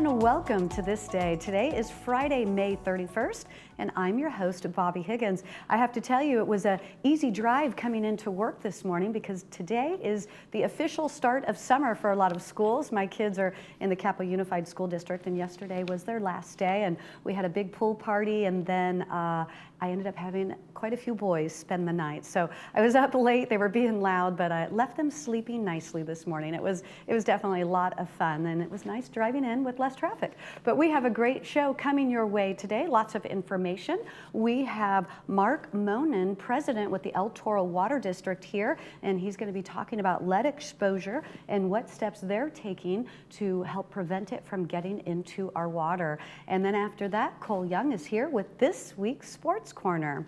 and welcome to This Day. Today is Friday, May 31st, and I'm your host, Bobby Higgins. I have to tell you, it was an easy drive coming into work this morning because today is the official start of summer for a lot of schools. My kids are in the Capital Unified School District, and yesterday was their last day, and we had a big pool party, and then I ended up having quite a few boys spend the night. So I was up late, they were being loud, but I left them sleeping nicely this morning. It was definitely a lot of fun, and it was nice driving in with less traffic. But we have a great show coming your way today, lots of information. We have Mark Monin, president with the El Toro Water District here, and he's going to be talking about lead exposure and what steps they're taking to help prevent it from getting into our water. And then after that, Cole Young is here with this week's Sports Corner.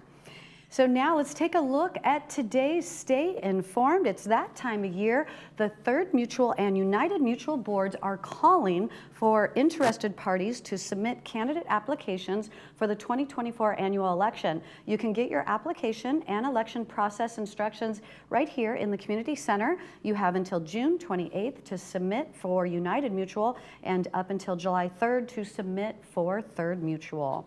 So now let's take a look at today's Stay Informed. It's that time of year. The Third Mutual and United Mutual boards are calling for interested parties to submit candidate applications for the 2024 annual election. You can get your application and election process instructions right here in the Community Center. You have until June 28th to submit for United Mutual and up until July 3rd to submit for Third Mutual.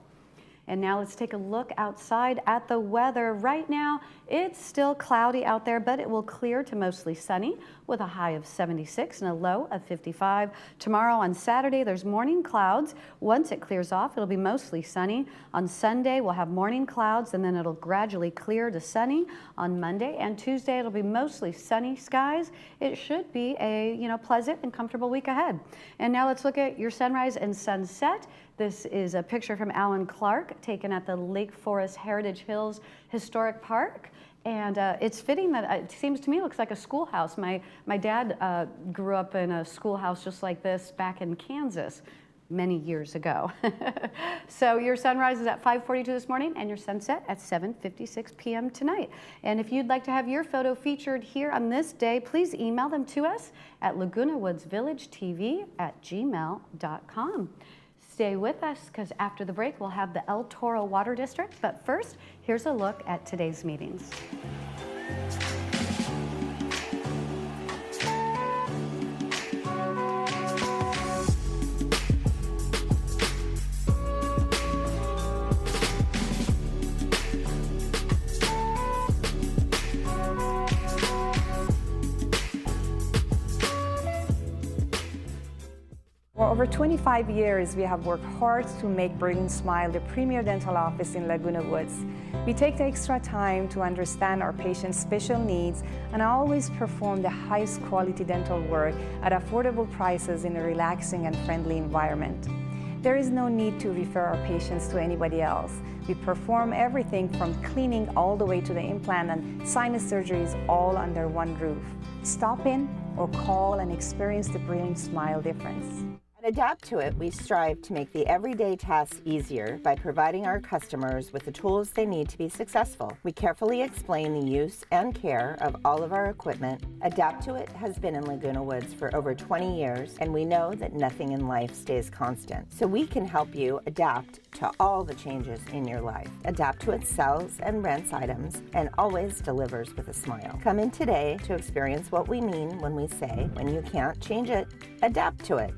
And now let's take a look outside at the weather. Right now, it's still cloudy out there, but it will clear to mostly sunny with a high of 76 and a low of 55. Tomorrow on Saturday, there's morning clouds. Once it clears off, it'll be mostly sunny. On Sunday, we'll have morning clouds, and then it'll gradually clear to sunny. On Monday and Tuesday, it'll be mostly sunny skies. It should be a pleasant and comfortable week ahead. And now let's look at your sunrise and sunset. This is a picture from Alan Clark taken at the Lake Forest Heritage Hills Historic Park. And it's fitting that it seems to me looks like a schoolhouse. My dad grew up in a schoolhouse just like this back in Kansas many years ago. So your sunrise is at 5:42 this morning and your sunset at 7:56 p.m. tonight. And if you'd like to have your photo featured here on this day, please email them to us at lagunawoodsvillagetv@gmail.com. Stay with us because after the break, we'll have the El Toro Water District. But first, here's a look at today's meetings. For over 25 years, we have worked hard to make Berlin Smile the premier dental office in Laguna Woods. We take the extra time to understand our patients' special needs and always perform the highest quality dental work at affordable prices in a relaxing and friendly environment. There is no need to refer our patients to anybody else. We perform everything from cleaning all the way to the implant and sinus surgeries all under one roof. Stop in or call and experience the Brilliant Smile difference. At Adapt to It, we strive to make the everyday tasks easier by providing our customers with the tools they need to be successful. We carefully explain the use and care of all of our equipment. Adapt to It has been in Laguna Woods for over 20 years, and we know that nothing in life stays constant. So we can help you adapt to all the changes in your life. Adapt to It sells and rents items and always delivers with a smile. Come in today to experience what we mean when we say, when you can't change it, adapt to it.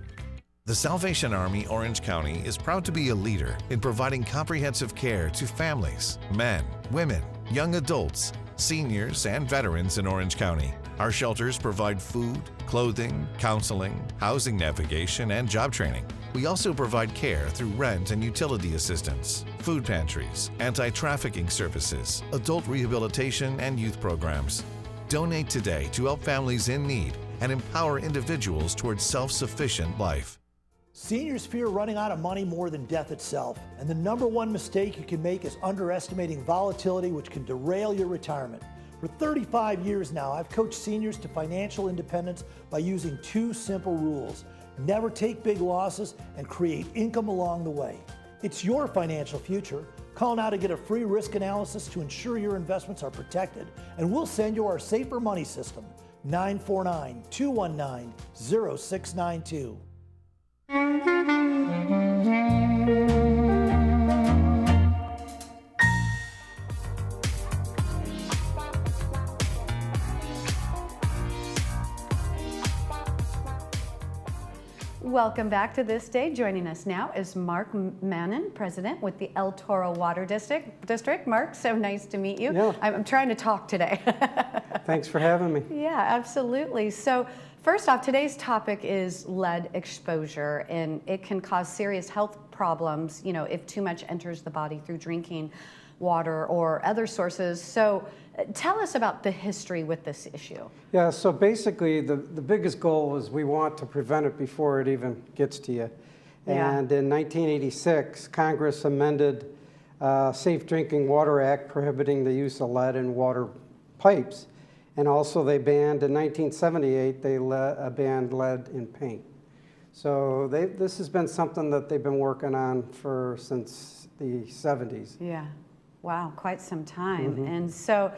The Salvation Army Orange County is proud to be a leader in providing comprehensive care to families, men, women, young adults, seniors, and veterans in Orange County. Our shelters provide food, clothing, counseling, housing navigation, and job training. We also provide care through rent and utility assistance, food pantries, anti-trafficking services, adult rehabilitation, and youth programs. Donate today to help families in need and empower individuals towards self-sufficient life. Seniors fear running out of money more than death itself, and the number one mistake you can make is underestimating volatility, which can derail your retirement. For 35 years now, I've coached seniors to financial independence by using two simple rules: never take big losses and create income along the way. It's your financial future. Call now to get a free risk analysis to ensure your investments are protected, and we'll send you our Safer Money System, 949-219-0692. Welcome back to This Day. Joining us now is Mark Mannon, President with the El Toro Water District. Mark, so nice to meet you. Yeah. I'm trying to talk today. Thanks for having me. Yeah, absolutely. So first off, today's topic is lead exposure, and it can cause serious health problems, you know, if too much enters the body through drinking water or other sources. So tell us about the history with this issue. Yeah, so basically the biggest goal is we want to prevent it before it even gets to you. Yeah. And in 1986, Congress amended Safe Drinking Water Act prohibiting the use of lead in water pipes. And also they banned, in 1978, they banned lead in paint. So this has been something that they've been working on since the 70s. Yeah. Wow, quite some time. Mm-hmm. And so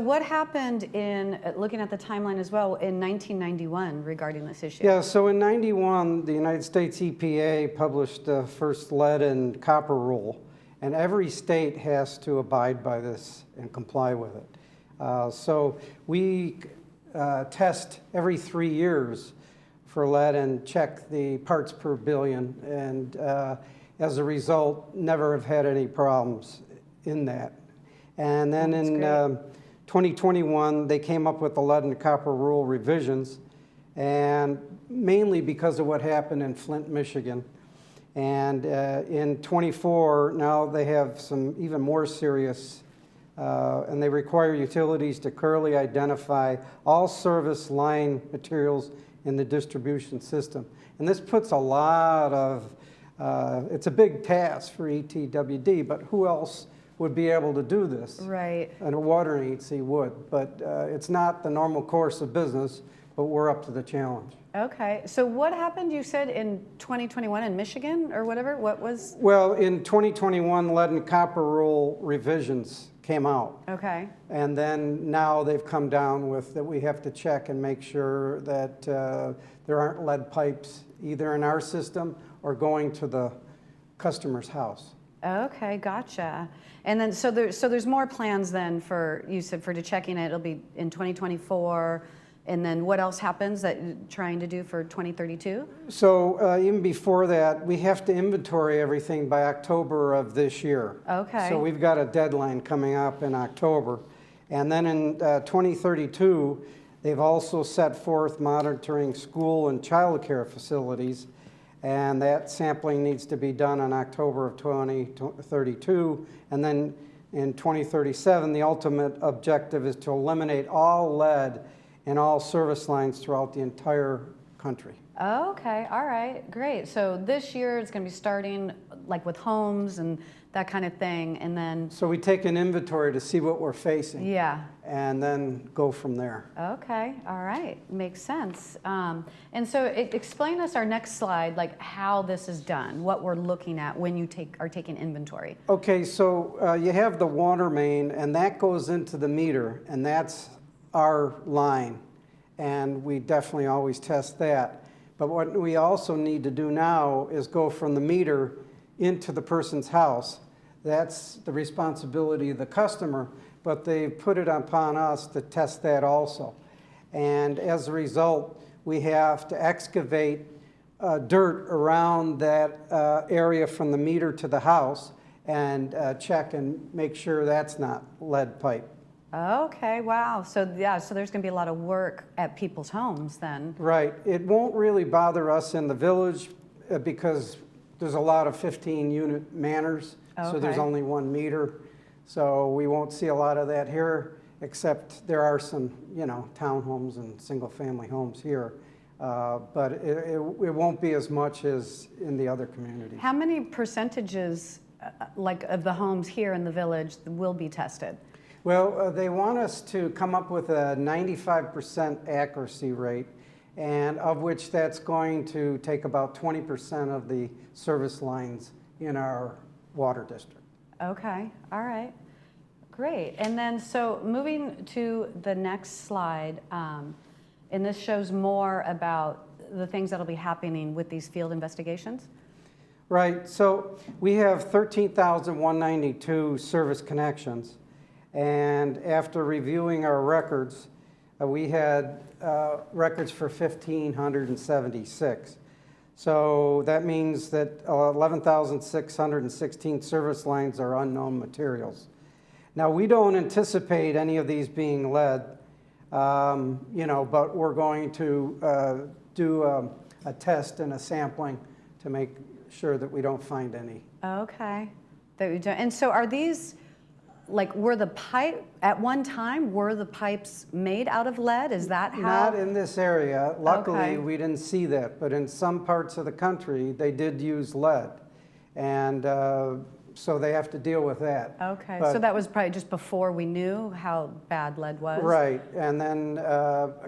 what happened in, looking at the timeline as well, in 1991 regarding this issue? Yeah, so in 91, the United States EPA published the first lead and copper rule, and every state has to abide by this and comply with it. So we test every 3 years for lead and check the parts per billion, and as a result, never have had any problems in that. And then in 2021, they came up with the lead and copper rule revisions, and mainly because of what happened in Flint, Michigan. And in 24, now they have some even more serious, and they require utilities to clearly identify all service line materials in the distribution system. And this puts a lot of, it's a big task for ETWD, but who else would be able to do this? Right. And a water agency would, but it's not the normal course of business, but we're up to the challenge. Okay, so what happened, you said, in 2021 in Michigan or whatever? What was? Well, in 2021, lead and copper rule revisions came out. Okay. And then now they've come down with that we have to check and make sure that there aren't lead pipes either in our system or going to the customer's house. Okay, gotcha. And then, so there's more plans then for, you said, for checking it, it'll be in 2024, and then what else happens that you're trying to do for 2032? So even before that, we have to inventory everything by October of this year. Okay. So we've got a deadline coming up in October. And then in 2032, they've also set forth monitoring school and child care facilities, and that sampling needs to be done in October of 2032. And then in 2037, the ultimate objective is to eliminate all lead in all service lines throughout the entire country. Okay, all right, great. So this year it's going to be starting like with homes and that kind of thing, and then... So we take an inventory to see what we're facing. Yeah. And then go from there. Okay, all right, makes sense. And so explain us our next slide, like how this is done, what we're looking at when you are taking inventory. Okay, so you have the water main, and that goes into the meter, and that's our line, and we definitely always test that. But what we also need to do now is go from the meter into the person's house. That's the responsibility of the customer, but they put it upon us to test that also. And as a result, we have to excavate dirt around that area from the meter to the house and check and make sure that's not lead pipe. Okay, wow. So yeah, so there's going to be a lot of work at people's homes then. Right. It won't really bother us in the village because there's a lot of 15-unit manors, so there's Okay. only 1 meter. So we won't see a lot of that here, except there are some, you know, townhomes and single-family homes here. But it won't be as much as in the other communities. How many percentages like of the homes here in the village will be tested? Well, they want us to come up with a 95% accuracy rate, and of which that's going to take about 20% of the service lines in our water district. Okay, all right, great. And then, so moving to the next slide, and this shows more about the things that'll be happening with these field investigations. Right, so we have 13,192 service connections, and after reviewing our records, we had records for 1,576. So that means that 11,616 service lines are unknown materials. Now, we don't anticipate any of these being lead, but we're going to do a test and a sampling to make sure that we don't find any. Okay. That we don't. And so are these, like, were the pipe, at one time, were the pipes made out of lead? Is that how? Not in this area. Luckily, Okay. we didn't see that. But in some parts of the country, they did use lead. And so they have to deal with that. Okay. But, So that was probably just before we knew how bad lead was? right. And then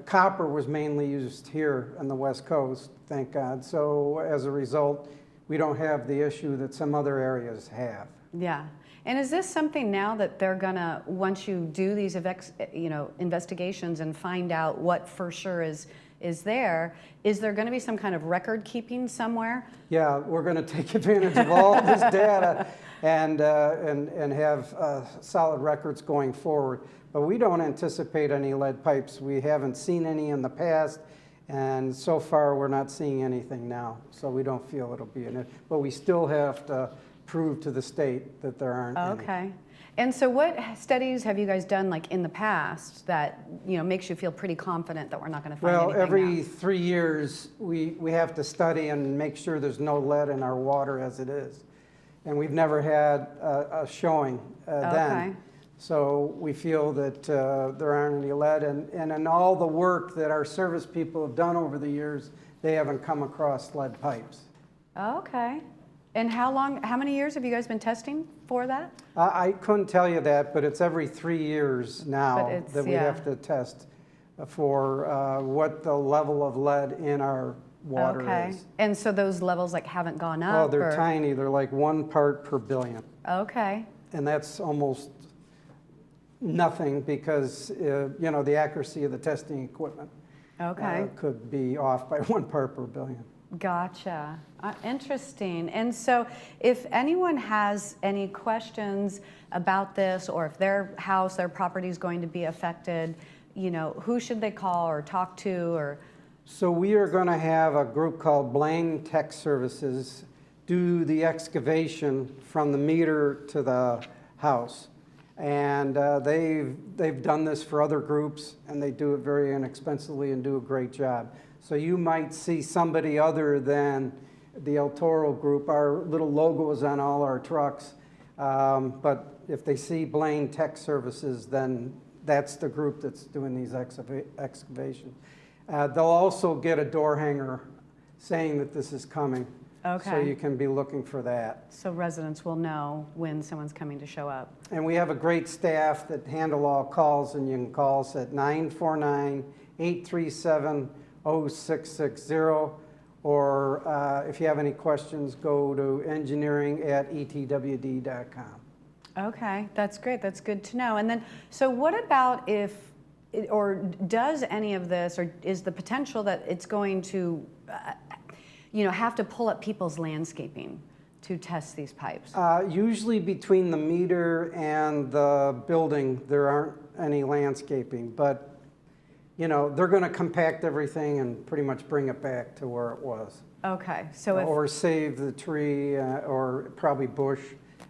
copper was mainly used here on the West Coast, thank God. So as a result, we don't have the issue that some other areas have. Yeah. And is this something now that they're gonna, once you do these investigations and find out what for sure is there gonna be some kind of record keeping somewhere? Yeah, we're going to take advantage of all this data and have solid records going forward. But we don't anticipate any lead pipes. We haven't seen any in the past, and so far we're not seeing anything now. So we don't feel it'll be an issue. But we still have to prove to the state that there aren't any. Okay. And so what studies have you guys done, like, in the past that, makes you feel pretty confident that we're not going to find anything Well, every now? 3 years, we have to study and make sure there's no lead in our water as it is. And we've never had a showing Okay. then. So we feel that there aren't any lead. And in all the work that our service people have done over the years, they haven't come across lead pipes. Okay. And how many years have you guys been testing for that? I couldn't tell you that, but it's every 3 years now it's- that we yeah. have to test for what the level of lead in our water Okay. is. And so those levels, like, haven't gone Oh, up? they're or- tiny. They're like 1 part per billion. Okay. And that's almost nothing because, the accuracy of the testing equipment Okay. could be off by 1 part per billion. Gotcha. Interesting. And so if anyone has any questions about this, or if their house, their property is going to be affected, who should they call or talk to? Or So we are going to have a group called Blaine Tech Services do the excavation from the meter to the house. And they've done this for other groups, and they do it very inexpensively and do a great job. So you might see somebody other than the El Toro group. Our little logo is on all our trucks. But if they see Blaine Tech Services, then that's the group that's doing these excavations. They'll also get a door hanger saying that this is coming. Okay. So you can be looking for that. so residents will know when someone's coming to show up. And we have a great staff that handle all calls, and you can call us at 949-837-0660, or if you have any questions, go to engineering@etwd.com. Okay, that's great. That's good to know. And then, so what about does any of this, or is the potential that it's going to, have to pull up people's landscaping to test these pipes? Usually between the meter and the building, there aren't any landscaping, but they're going to compact everything and pretty much bring it back to where it was. Okay, so if, Or save the tree or probably bush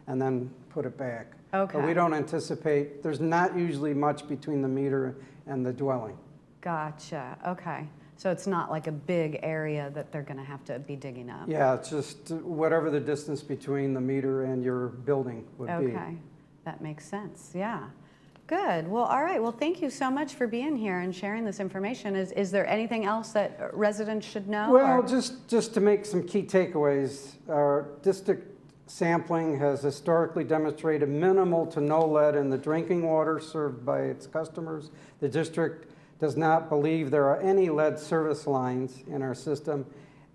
and then put it back. Okay. But we don't anticipate, there's not usually much between the meter and the dwelling. gotcha, okay. So it's not like a big area that they're gonna have to be digging up? Yeah, it's just whatever the distance between the meter and your building would be. Okay, that makes sense, yeah. Good, well, all right, well, thank you so much for being here and sharing this information. Is there anything else that residents should know? Well, or- just to make some key takeaways, our district sampling has historically demonstrated minimal to no lead in the drinking water served by its customers. The district does not believe there are any lead service lines in our system,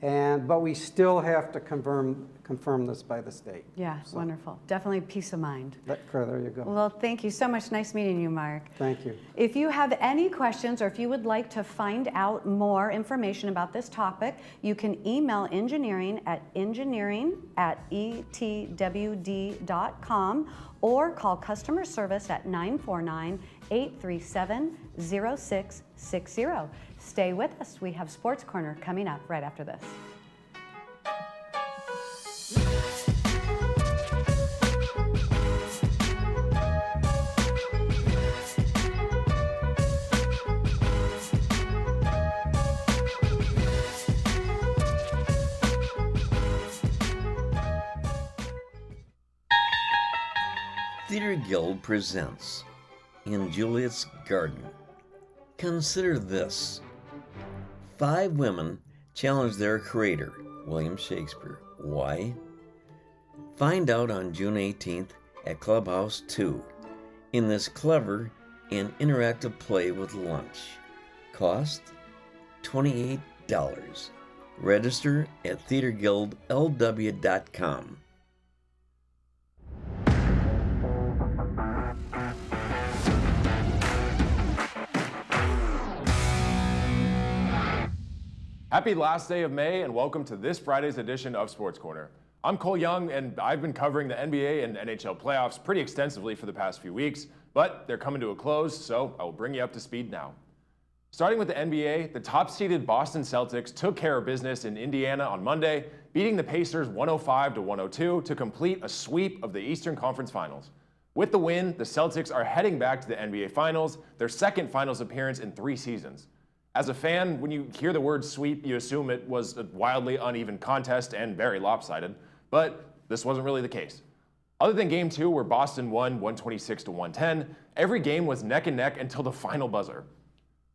but we still have to confirm this by the state. Yeah, So, wonderful, definitely peace of mind. There you go. Well, thank you so much, nice meeting you, Mark. Thank you. If you have any questions, or if you would like to find out more information about this topic, you can email engineering@etwd.com, or call customer service at 949-837-0660. Stay with us. We have Sports Corner coming up right after this. Theater Guild presents In Juliet's Garden. Consider this. 5 women challenge their creator, William Shakespeare. Why? Find out on June 18th at Clubhouse 2 in this clever and interactive play with lunch. Cost $28. Register at theaterguildlw.com. Happy last day of May and welcome to this Friday's edition of Sports Corner. I'm Cole Young and I've been covering the NBA and NHL playoffs pretty extensively for the past few weeks, but they're coming to a close, so I will bring you up to speed now. Starting with the NBA, the top-seeded Boston Celtics took care of business in Indiana on Monday, beating the Pacers 105-102 to complete a sweep of the Eastern Conference Finals. With the win, the Celtics are heading back to the NBA Finals, their second Finals appearance in 3 seasons. As a fan, when you hear the word sweep, you assume it was a wildly uneven contest and very lopsided, but this wasn't really the case. Other than Game 2, where Boston won 126-110, every game was neck and neck until the final buzzer.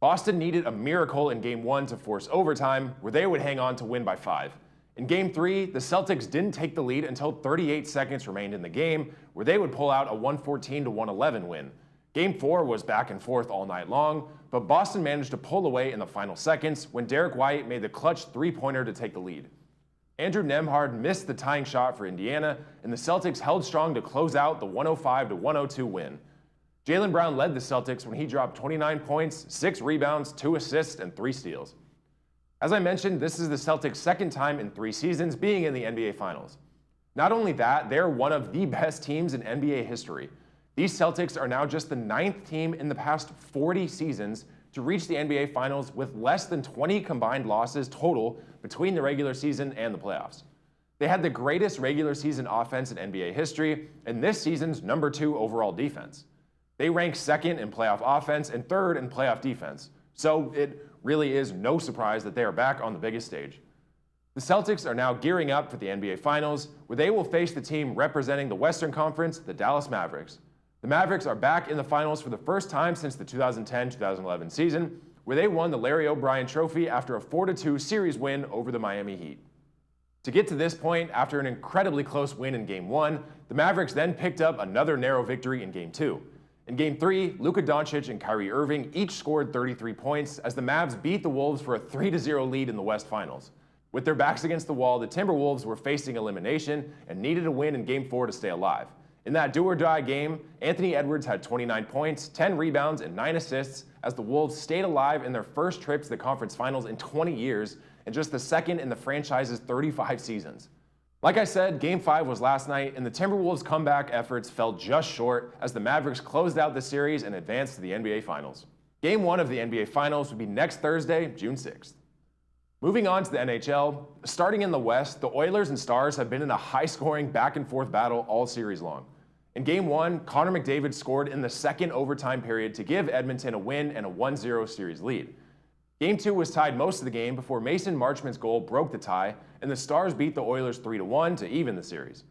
Boston needed a miracle in Game 1 to force overtime, where they would hang on to win by 5. In Game 3, the Celtics didn't take the lead until 38 seconds remained in the game, where they would pull out a 114-111 win. Game 4 was back and forth all night long, but Boston managed to pull away in the final seconds when Derek White made the clutch three-pointer to take the lead. Andrew Nembhard missed the tying shot for Indiana, and the Celtics held strong to close out the 105-102 win. Jaylen Brown led the Celtics when he dropped 29 points, 6 rebounds, 2 assists, and 3 steals. As I mentioned, this is the Celtics' second time in 3 seasons being in the NBA Finals. Not only that, they're one of the best teams in NBA history. These Celtics are now just the 9th team in the past 40 seasons to reach the NBA Finals with less than 20 combined losses total between the regular season and the playoffs. They had the greatest regular season offense in NBA history and this season's number 2 overall defense. They rank 2nd in playoff offense and 3rd in playoff defense, so it really is no surprise that they are back on the biggest stage. The Celtics are now gearing up for the NBA Finals, where they will face the team representing the Western Conference, the Dallas Mavericks. The Mavericks are back in the finals for the first time since the 2010-2011 season, where they won the Larry O'Brien Trophy after a 4-2 series win over the Miami Heat. To get to this point, after an incredibly close win in Game 1, the Mavericks then picked up another narrow victory in Game 2. In Game 3, Luka Doncic and Kyrie Irving each scored 33 points as the Mavs beat the Wolves for a 3-0 lead in the West Finals. With their backs against the wall, the Timberwolves were facing elimination and needed a win in Game 4 to stay alive. In that do-or-die game, Anthony Edwards had 29 points, 10 rebounds, and 9 assists as the Wolves stayed alive in their first trip to the conference finals in 20 years and just the second in the franchise's 35 seasons. Like I said, Game 5 was last night, and the Timberwolves' comeback efforts fell just short as the Mavericks closed out the series and advanced to the NBA Finals. Game 1 of the NBA Finals would be next Thursday, June 6th. Moving on to the NHL, starting in the West, the Oilers and Stars have been in a high-scoring back-and-forth battle all series long. In Game 1, Connor McDavid scored in the second overtime period to give Edmonton a win and a 1-0 series lead. Game 2 was tied most of the game before Mason Marchment's goal broke the tie, and the Stars beat the Oilers 3-1 to even the series.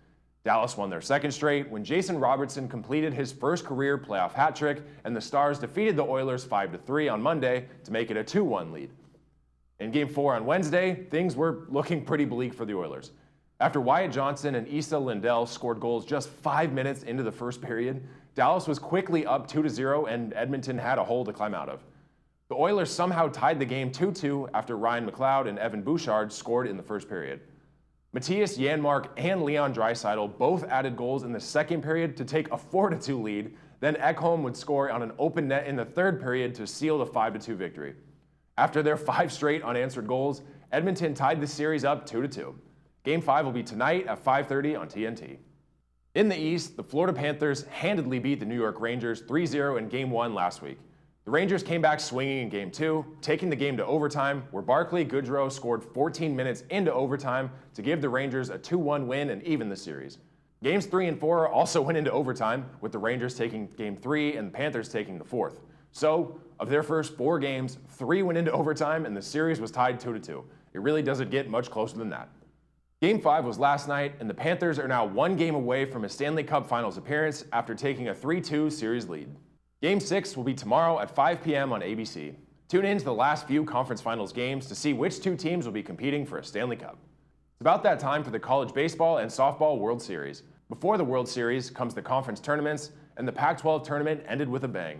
Dallas won their second straight when Jason Robertson completed his first career playoff hat trick, and the Stars defeated the Oilers 5-3 on Monday to make it a 2-1 lead. In Game 4 on Wednesday, things were looking pretty bleak for the Oilers. After Wyatt Johnson and Issa Lindell scored goals just 5 minutes into the first period, Dallas was quickly up 2-0 and Edmonton had a hole to climb out of. The Oilers somehow tied the game 2-2 after Ryan McLeod and Evan Bouchard scored in the first period. Matthias Janmark and Leon Draisaitl both added goals in the second period to take a 4-2 lead, then Ekholm would score on an open net in the third period to seal the 5-2 victory. After their 5 straight unanswered goals, Edmonton tied the series up 2-2. Game 5 will be tonight at 5:30 on TNT. In the East, the Florida Panthers handedly beat the New York Rangers 3-0 in Game 1 last week. The Rangers came back swinging in Game 2, taking the game to overtime, where Barclay Goodrow scored 14 minutes into overtime to give the Rangers a 2-1 win and even the series. Games 3 and 4 also went into overtime, with the Rangers taking Game 3 and the Panthers taking the 4th. So, of their first 4 games, 3 went into overtime and the series was tied 2-2. It really doesn't get much closer than that. Game 5 was last night, and the Panthers are now one game away from a Stanley Cup Finals appearance after taking a 3-2 series lead. Game 6 will be tomorrow at 5 p.m. on ABC. Tune in to the last few conference finals games to see which two teams will be competing for a Stanley Cup. It's about that time for the college baseball and softball World Series. Before the World Series comes the conference tournaments, and the Pac-12 tournament ended with a bang.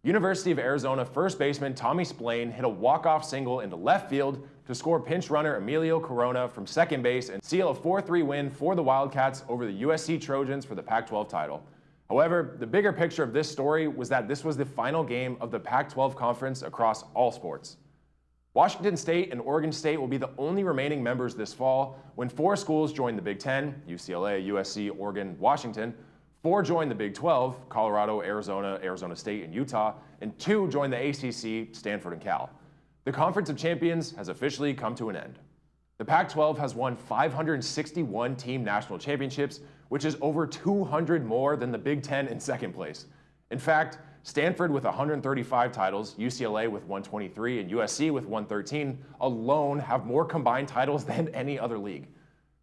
University of Arizona first baseman Tommy Splain hit a walk-off single into left field to score pinch runner Emilio Corona from second base and seal a 4-3 win for the Wildcats over the USC Trojans for the Pac-12 title. However, the bigger picture of this story was that this was the final game of the Pac-12 conference across all sports. Washington State and Oregon State will be the only remaining members this fall when 4 schools join the Big Ten, UCLA, USC, Oregon, Washington. 4 join the Big 12, Colorado, Arizona, Arizona State, and Utah, and 2 join the ACC, Stanford and Cal. The Conference of Champions has officially come to an end. The Pac-12 has won 561 team national championships, which is over 200 more than the Big Ten in second place. In fact, Stanford with 135 titles, UCLA with 123, and USC with 113 alone have more combined titles than any other league.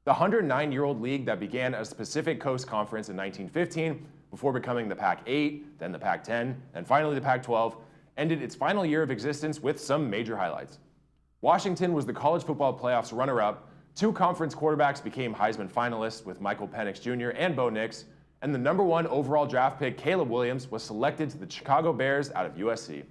The 109-year-old league that began as the Pacific Coast Conference in 1915, before becoming the Pac-8, then the Pac-10, and finally the Pac-12, ended its final year of existence with some major highlights. Washington was the college football playoffs runner-up, 2 conference quarterbacks became Heisman finalists with Michael Penix Jr. and Bo Nix, and the #1 overall draft pick Caleb Williams was selected to the Chicago Bears out of USC.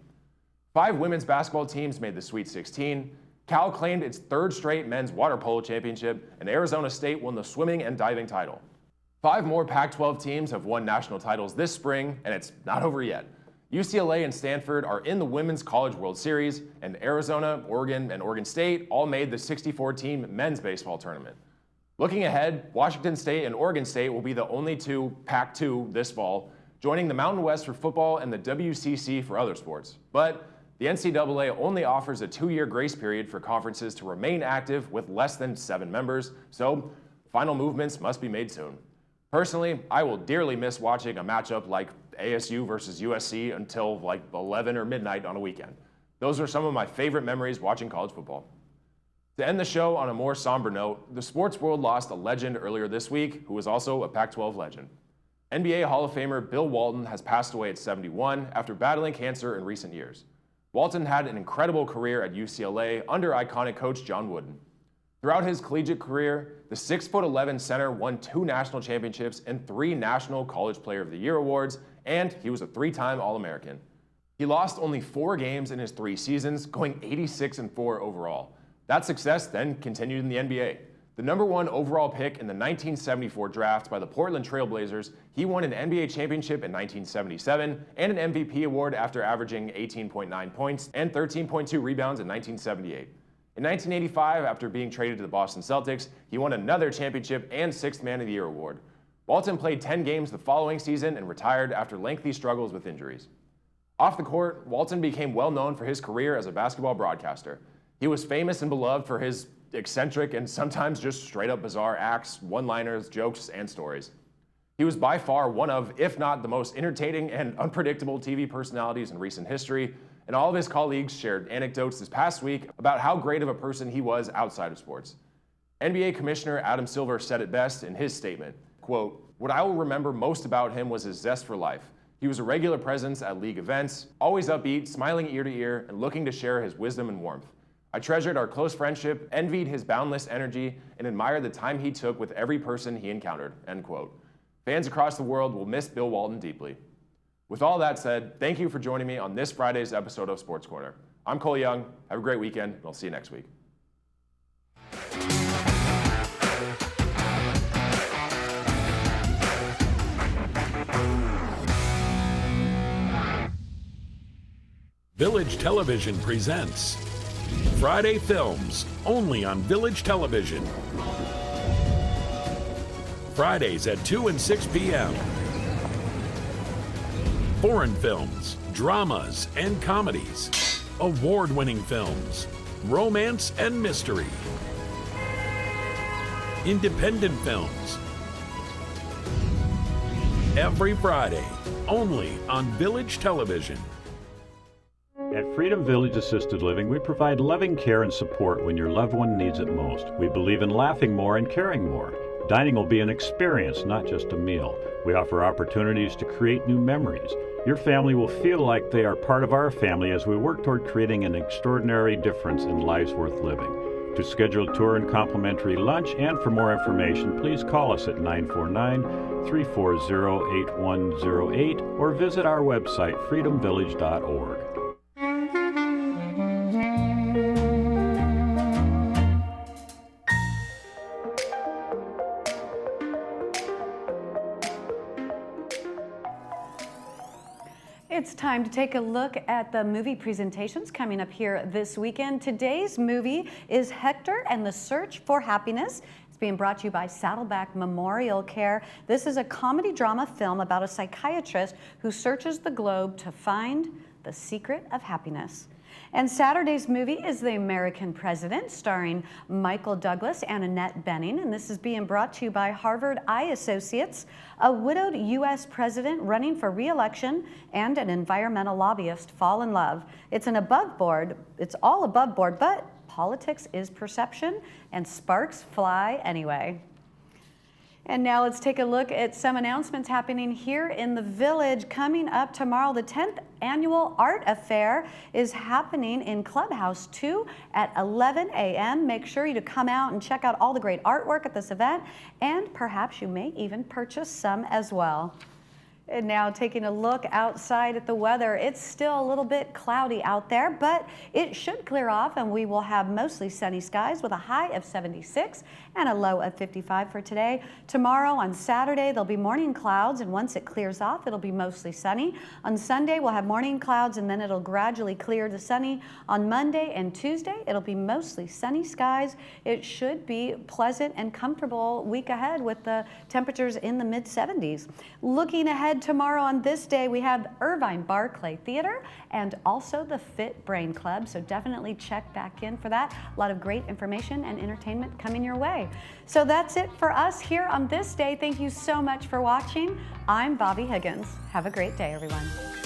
5 women's basketball teams made the Sweet 16, Cal claimed its 3rd straight men's water polo championship, and Arizona State won the swimming and diving title. 5 more Pac-12 teams have won national titles this spring, and it's not over yet. UCLA and Stanford are in the Women's College World Series, and Arizona, Oregon, and Oregon State all made the 64-team men's baseball tournament. Looking ahead, Washington State and Oregon State will be the only 2 Pac-2 this fall, joining the Mountain West for football and the WCC for other sports. But the NCAA only offers a 2-year grace period for conferences to remain active with less than 7 members, so final movements must be made soon. Personally, I will dearly miss watching a matchup like ASU versus USC until like 11 or midnight on a weekend. Those are some of my favorite memories watching college football. To end the show on a more somber note, the sports world lost a legend earlier this week who was also a Pac-12 legend. NBA Hall of Famer Bill Walton has passed away at 71 after battling cancer in recent years. Walton had an incredible career at UCLA under iconic coach John Wooden. Throughout his collegiate career, the 6'11" center won 2 national championships and 3 National College Player of the Year awards, and he was a 3-time All-American. He lost only 4 games in his 3 seasons, going 86-4 overall. That success then continued in the NBA. The #1 overall pick in the 1974 draft by the Portland Trail Blazers, he won an NBA championship in 1977 and an MVP award after averaging 18.9 points and 13.2 rebounds in 1978. In 1985, after being traded to the Boston Celtics, he won another championship and 6th Man of the Year award. Walton played 10 games the following season and retired after lengthy struggles with injuries. Off the court, Walton became well known for his career as a basketball broadcaster. He was famous and beloved for his eccentric and sometimes just straight up bizarre acts, one-liners, jokes, and stories. He was by far one of, if not the most entertaining and unpredictable TV personalities in recent history, and all of his colleagues shared anecdotes this past week about how great of a person he was outside of sports. NBA Commissioner Adam Silver said it best in his statement, quote, "What I will remember most about him was his zest for life. He was a regular presence at league events, always upbeat, smiling ear to ear, and looking to share his wisdom and warmth. I treasured our close friendship, envied his boundless energy, and admired the time he took with every person he encountered," end quote. Fans across the world will miss Bill Walton deeply. With all that said, thank you for joining me on this Friday's episode of Sports Corner. I'm Cole Young. Have a great weekend, and I'll see you next week. Village Television presents Friday Films, only on Village Television. Fridays at 2 and 6 p.m. Foreign films, dramas, and comedies. Award-winning films, romance and mystery. Independent films. Every Friday, only on Village Television. At Freedom Village Assisted Living, we provide loving care and support when your loved one needs it most. We believe in laughing more and caring more. Dining will be an experience, not just a meal. We offer opportunities to create new memories. Your family will feel like they are part of our family as we work toward creating an extraordinary difference in lives worth living. To schedule a tour and complimentary lunch and for more information, please call us at 949-340-8108 or visit our website, freedomvillage.org. It's time to take a look at the movie presentations coming up here this weekend. Today's movie is Hector and the Search for Happiness. It's being brought to you by Saddleback Memorial Care. This is a comedy drama film about a psychiatrist who searches the globe to find the secret of happiness. And Saturday's movie is The American President, starring Michael Douglas and Annette Bening. And this is being brought to you by Harvard Eye Associates, a widowed U.S. president running for re-election and an environmental lobbyist fall in love. It's all above board, but politics is perception and sparks fly anyway. And now let's take a look at some announcements happening here in the village. Coming up tomorrow, the 10th annual art affair is happening in Clubhouse 2 at 11 a.m. Make sure you to come out and check out all the great artwork at this event, and perhaps you may even purchase some as well. And now taking a look outside at the weather, it's still a little bit cloudy out there, but it should clear off and we will have mostly sunny skies with a high of 76 and a low of 55 for today. Tomorrow on Saturday, there'll be morning clouds, and once it clears off, it'll be mostly sunny. On Sunday, we'll have morning clouds and then it'll gradually clear to sunny. On Monday and Tuesday, it'll be mostly sunny skies. It should be pleasant and comfortable week ahead with the temperatures in the mid 70s. Looking ahead tomorrow on this day, we have Irvine Barclay Theater and also the Fit Brain Club, so definitely check back in for that. A lot of great information and entertainment coming your way. So that's it for us here on This Day. Thank you so much for watching. I'm Bobby Higgins. Have a great day, everyone.